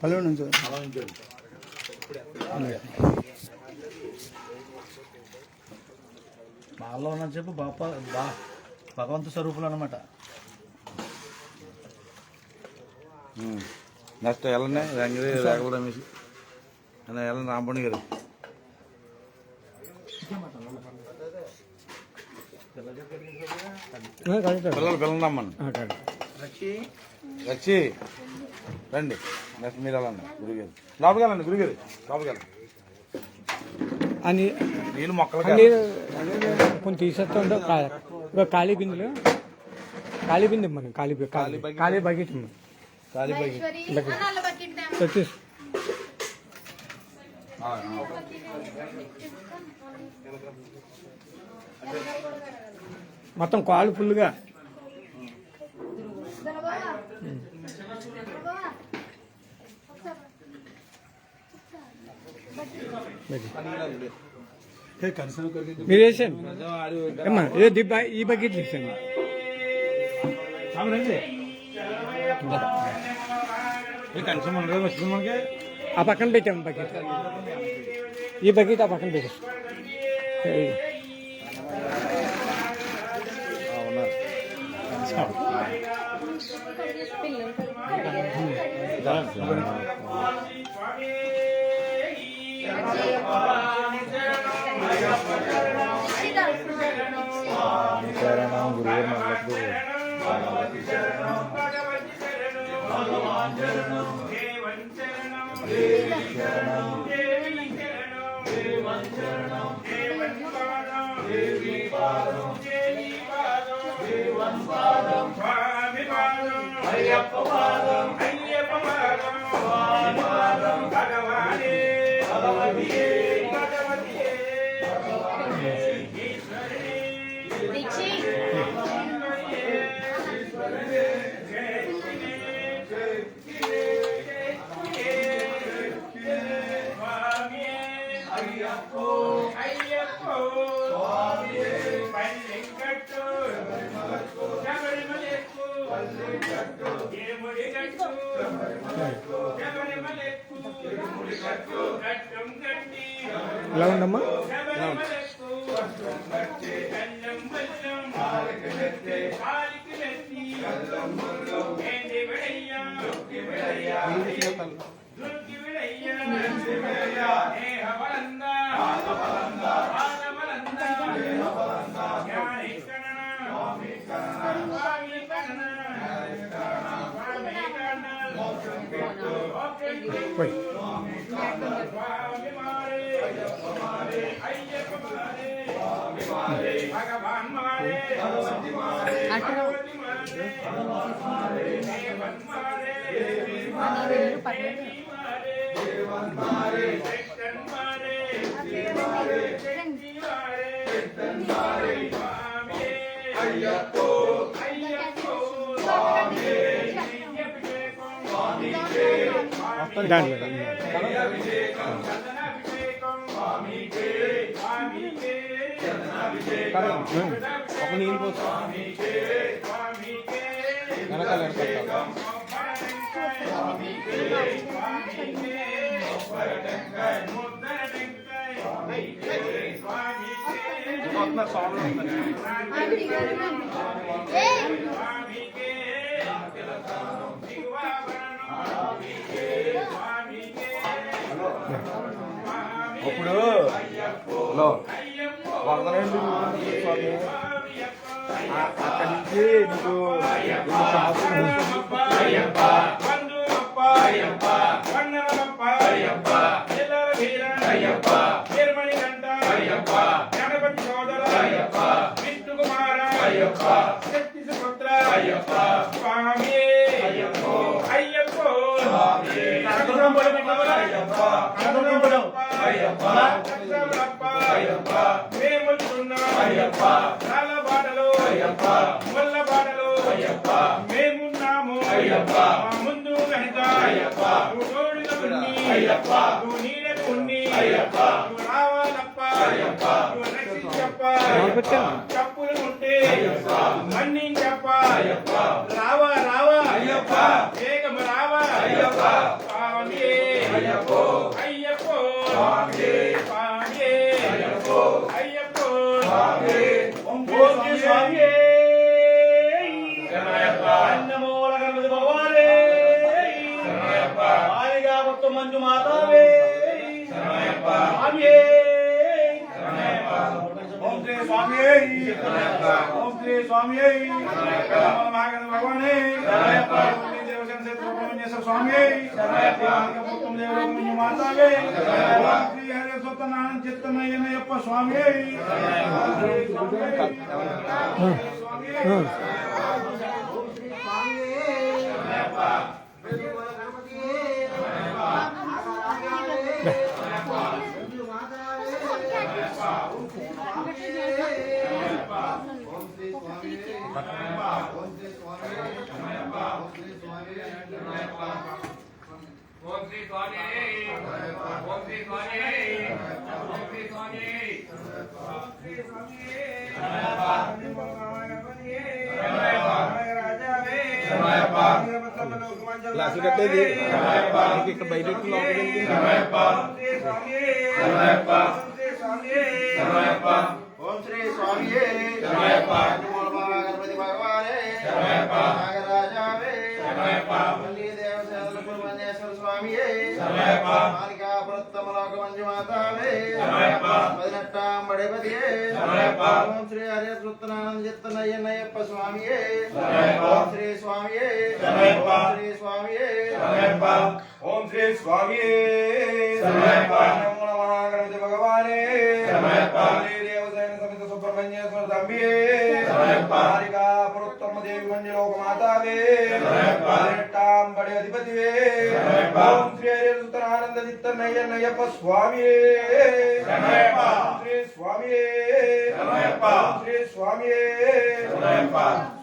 పల్లె నుంచి బాగా ఉన్న చెప్పు భగవంతు స్వరూపులు అనమాట. నెక్స్ట్ వెళ్ళండి రంగిరి రేగల రమేష్ వెళ్ళండి రాంపండి గారు. పిల్లలు పిల్లలమ్మని వచ్చి రండి. నెక్స్ట్ మీరు వెళ్ళండి గురుగారు లోపలికి వెళ్ళండి. గురుగారు లోపలికి వెళ్ళండి. అని నీళ్ళు మొక్కలు కొంచెం తీసేస్తుంటే ఖాళీ బిందులు ఖాళీ బిందు మనం ఖాళీ బకెట్ ఖాళీ బకెట్ వచ్చేసి మొత్తం కాలు ఫుల్గా మీరు వేసాను అమ్మా ఏ దిబ్బ ఈ బకెట్ తీసాను. ఆ పక్కన పెట్టాము బకెట్. ఈ బకెట్ ఆ పక్కన పెట్టాం. ఎలా ఉండమ్మా? ఒక నీళ్ళు పోసు వెనకాల ఇప్పుడు వరదలేండి అక్కడి నుంచి నీకు గణపతి సోదర విష్ణు కుమార శక్తి సుపుత్ర స్వామి అయ్యప్పో రాళ్ళ బాటలు ముళ్ళ బాటలు మేమున్నాము ముందు కనుక తోడుగా ఉన్ని నీడకు ఉన్ని రావాలప్ప రక్షించప్ప చెప్పులు ఉంటే మన్నించప్ప రావా రావా వేగమరావ స్వామియే అయ్యప్పో స్వామియే అయ్యప్పో ఓం స్వామియే నమో గణపతి భగవానే ఆలిగా భక్త మంజు మాతావే స్వామియే ఓం శ్రీ స్వామియే ఓం శ్రీ స్వామియే మహాగణపతి భగవానే దేవసేన సుబ్రహ్మణ్యేశ్వర స్వామియే భక్తం దేవసేన మాతావే శ్రీ హరి సత్యనారాయణ చిత్తనయ్యనయ్యప్ప స్వామియే క్లాసులు కట్టేది ఇక్కడ బయట ఓం శ్రీ స్వామియే గణపతి భగవానే నాగరాజావే మల్లి దేవసేన సుబ్రహ్మణ్యేశ్వర స్వామియే మాలికా పురత్తమలోక మంజుమాతావే 18 బడిపతియే ఓం శ్రీ హరి సత్యనారాయణ చిత్తనయ్యనయ్యప్ప స్వామియే ఓం శ్రీ స్వామియే ఓం శ్రీ స్వామియే ఓం శ్రీ స్వామియే మహాగణపతి భగవానే దేవసేన సమిత సుబ్రహ్మణ్యేశ్వర తంబియే మాలికా పురుత్తమ దేవి మంజలోక మాతావే 18 బడి అధిపతివే ఓం శ్రీ హరి సత్యనారాయణ చిత్తనయ్యనయ్యప్ప స్వామియే శ్రీ స్వామియే శ్రీ స్వామియే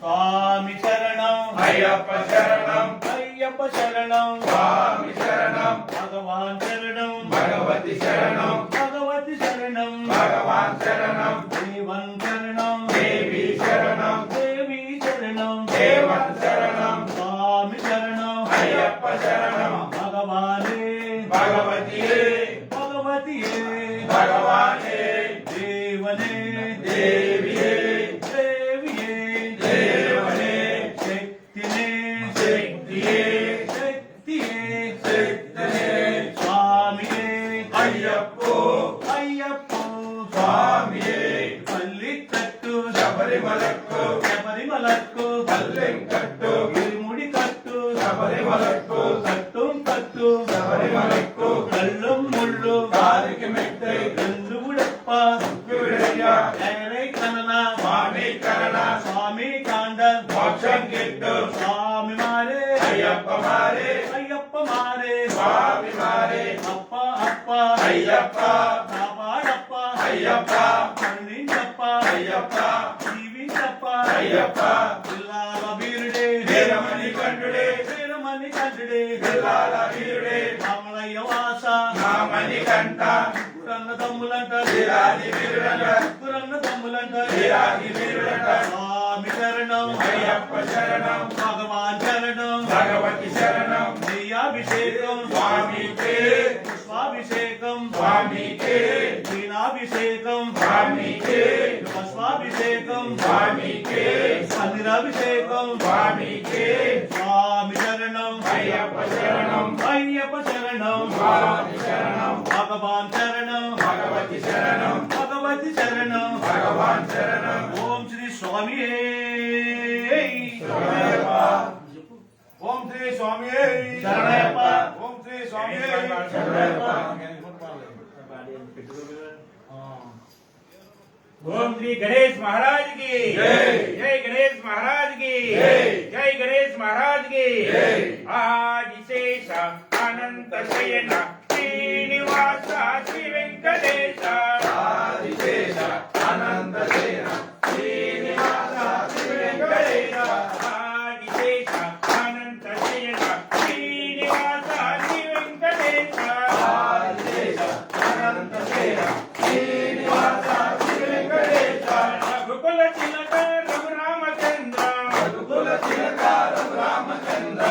స్వామి శరణం అయ్యప్ప శరణం అయ్యప్ప శరణం స్వామి శరణం భగవాన్ శరణం భగవతి శరణం భగవతి శరణం భగవాన్ శరణం దేవన్ శరణం దేవి శరణం దేవి శరణం దేవన్ శరణం స్వామి శరణం అయ్యప్ప శరణం భగవానే భగవతియే భగవతియే భగవానే దేవనే దేవియే దేవియే దేవనే శక్తినే శక్తియే శక్తియే శక్తియే స్వామియే అయ్యప్పో అయ్యప్పో స్వామియే పల్లికట్టు శబరిమలకు శబరిమలకు పల్లెంకట్టు ఇరుముడి కట్టు శబరిమలకు కట్టుం కట్టు శబరిమలకు కళ్ళం ముళ్ళు కాలికి మెట్టై రెండు ఉడప్ప విడయ్య ఏరై కనన స్వామి కరణ స్వామి కాండ మోక్షం గిట్టు స్వామి మారే అయ్యప్ప మారే అయ్యప్ప మారే స్వామి మారే అప్ప అప్ప అయ్యప్ప కాపాడప్ప అయ్యప్ప కరుణించప్ప అయ్యప్ప జీవించప్ప అయ్యప్ప పిల్లాల వీరుడే వీరమణి కంఠుడే వీరమణి కంఠుడే పిల్లాల వీరుడే రామలయ్య వాస నా మణి కంఠ గురన్న తమ్ములంట వీరాది వీరుడంట గురన్న తమ్ములంట వీరాది వీరుడంట స్వామి శరణం అయ్యప్ప శరణం భగవాన్ శరణం భగవతి శరణం నెయ్యాభిషేకం స్వామికే పుష్పాభిషేకం స్వామికే వీణాభిషేకం స్వామికే పుష్పాభిషేకం స్వామికే పన్నీరాభిషేకం స్వామికే స్వామి శరణం అయ్యప్ప శరణం అయ్యప్ప శరణం స్వామి శరణం భగవాన్ శరణం భగవతి శరణం భగవతి శరణం భగవాన్ శరణం ఓం శ్రీ స్వామియే ఓం శ్రీ స్వామియే శరణయ్యప్ప. ఓం శ్రీ స్వామియే ఓం శ్రీ గణేష్ మహారాజ్ కి జై గణేష్ మహారాజ్ కి జై గణేష్ మహారాజ్ కి ఆదిశేష అనంత శయన శ్రీనివాస శ్రీ వెంకటేశ ఆదిశేష అనంత శయన శ్రీనివాస శ్రీ వెంకటేశ ఆదిశేష అనంత శయన శ్రీనివాస శ్రీ వెంకటేశ ఆదిశేష అనంత శయన శ్రీనివాస రఘుకుల తిలక రఘురామచంద్ర రఘుకుల తిలక రఘురామచంద్ర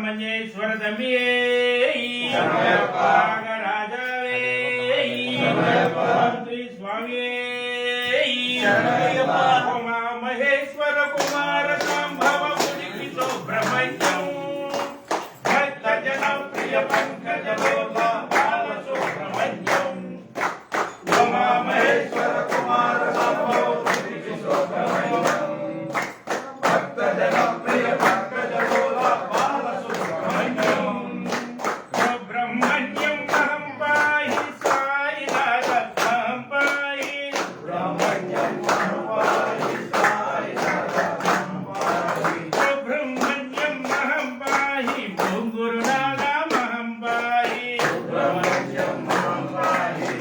సుబ్రహ్మణ్యేశ్వర తమ్మియే నాగరాజవే శ్రీ స్వామియే ఉమా మహేశ్వర కుమార సంభవ ముని సుబ్రహ్మణ్యం భక్త జన ప్రియ పంకజ లోక బాల సుబ్రహ్మణ్యం ఉమా మహేశ్వర కుమార సంభవ ముని సుబ్రహ్మణ్యం భక్త జన ప్రియ పంకజ లోక బాల సుబ్రహ్మణ్యం సుబ్రహ్మణ్యం అహం పాహి సాయినాథ అహం పాహి సుబ్రహ్మణ్యం అహం పాహి సాయినాథ అహం పాహి సుబ్రహ్మణ్యం అహం పాహి ఓం గురునాథ అహం పాహి సుబ్రహ్మణ్యం అహం పాహి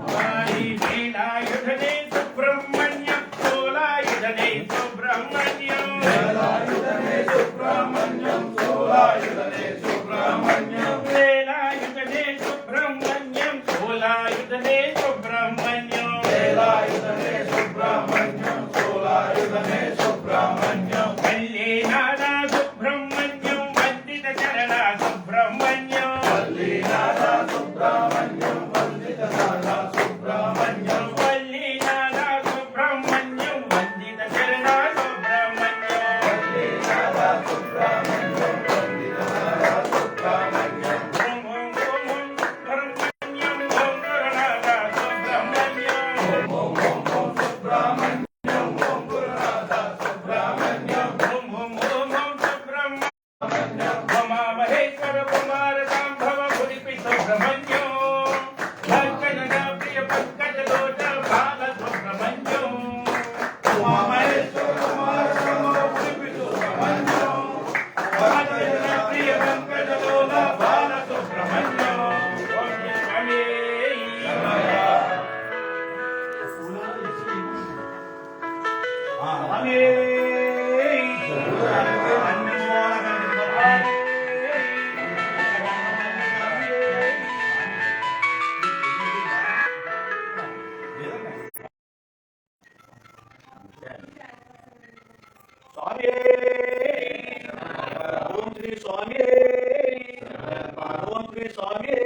పాహి వేలాయుధనే సుబ్రహ్మణ్యం సోలాయుధనే సుబ్రహ్మణ్యం వేలాయుధనే సుబ్రహ్మణ్యం సోలాయుధనే సుబ్రహ్మణ్యం వేలాయుధనే సుబ్రహ్మణ్యం సోలాయుధనే సుబ్రహ్మణ్యం వేలాయుధనే సుబ్రహ్మణ్యం సోలాయుధనే సుబ్రహ్మణ్యం వల్లీనాథ సుబ్రహ్మణ్యం వందిత చరణ సుబ్రహ్మణ్యం వల్లీనాథ సుబ్రహ్మణ్యం వందిత చరణ సుబ్రహ్మణ్యం వల్లీనాథ సుబ్రహ్మణ్యం వందిత చరణ సుబ్రహ్మణ్యం వల్లీనాథ సుబ్రహ్మణ్యం వందిత చరణ సుబ్రహ్మణ్యం ఓం ఓం ఓం ఓం సుబ్రహ్మణ్యం ఓం గురునాథ సుబ్రహ్మణ్యం ఓం ఓం ఓం ఓం సుబ్రహ్మణ్యం ఓం గురునాథ సుబ్రహ్మణ్యం ఓం ఓం ఓం ఓం సుబ్రహ్మణ్యం ఉమా మహేశ్వర కుమార సంభవ ముని సుబ్రహ్మణ్యం భక్తజన ప్రియ పంకజ లోచ బాల సుబ్రహ్మణ్యం ఉమా మహేశ్వర కుమార సంభవ ముని సుబ్రహ్మణ్యం భక్తజన ప్రియ పంకజ లోచ బాల సుబ్రహ్మణ్యం ఓం స్వామి స్వామి ఓం శ్రీ స్వామి ఓం శ్రీ స్వామి